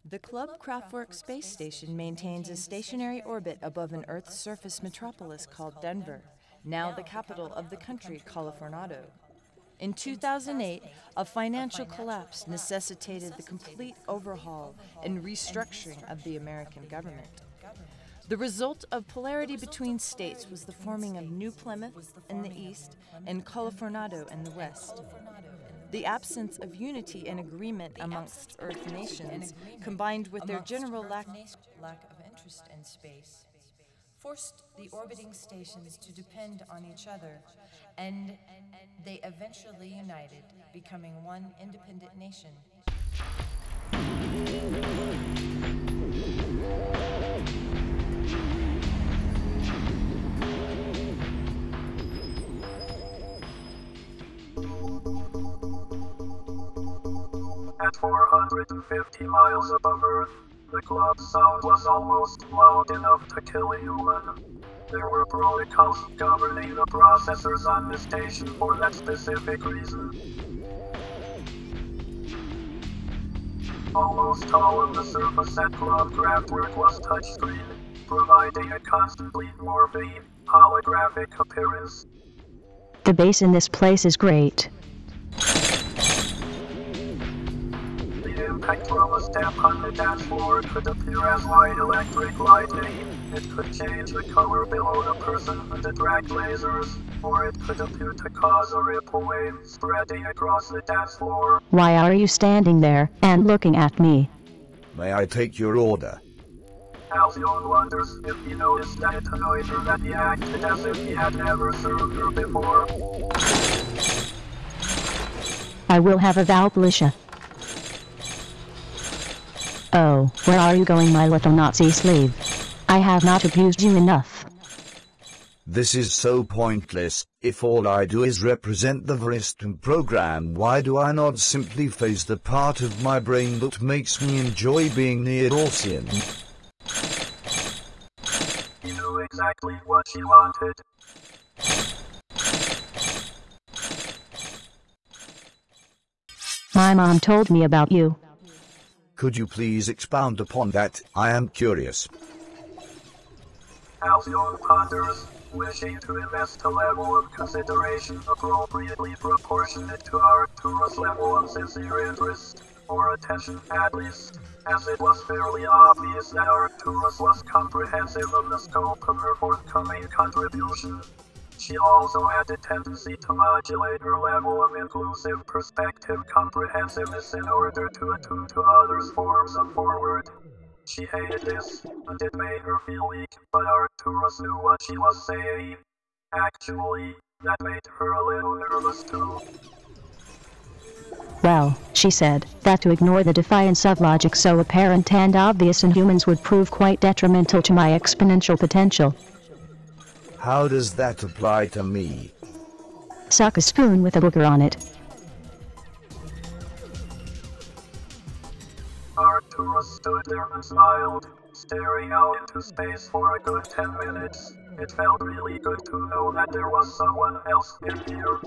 The Club Kraftwerk space station maintains a stationary orbit above an Earth's surface metropolis called Denver, now the capital of the country, Californado. In 2008, a financial collapse necessitated the complete overhaul and restructuring of the American government. The result of polarity between states was the forming of New Plymouth in the east and Californado in the west. The absence of unity and agreement amongst Earth nations, combined with their general lack of interest in space, forced the orbiting stations to depend on each other, and they eventually united, becoming one independent nation. At 450 miles above Earth, the club's sound was almost loud enough to kill a human. There were protocols governing the processors on the station for that specific reason. Almost all of the surface at Club Kraftwerk was touchscreen, providing a constantly morphing, holographic appearance. The bass in this place is great. The impact from a step on the dance floor could appear as white electric lightning. It could change the color below the person and attract lasers, or it could appear to cause a ripple wave spreading across the dance floor. Why are you standing there and looking at me? May I take your order? Alcyon wonders if he noticed that it annoyed her that he acted as if he had never served her before. I will have a Valpolisha. Oh, where are you going, my little Nazi slave? I have not abused you enough. This is so pointless. If all I do is represent the Variston program, why do I not simply face the part of my brain that makes me enjoy being near Orsian? He knew exactly what she wanted. My mom told me about you. Could you please expound upon that? I am curious. Alcyon ponders, wishing to invest a level of consideration appropriately proportionate to Arcturus' level of sincere interest, or attention at least, as it was fairly obvious that Arcturus was comprehensive of the scope of her forthcoming contribution. She also had a tendency to modulate her level of inclusive perspective comprehensiveness in order to attune to others' forms of forward. She hated this, and it made her feel weak, but Arcturus knew what she was saying. Actually, that made her a little nervous too. Well, she said, that to ignore the defiance of logic so apparent and obvious in humans would prove quite detrimental to my exponential potential. How does that apply to me? Suck a spoon with a booger on it. Arcturus stood there and smiled, staring out into space for a good 10 minutes. It felt really good to know that there was someone else in here.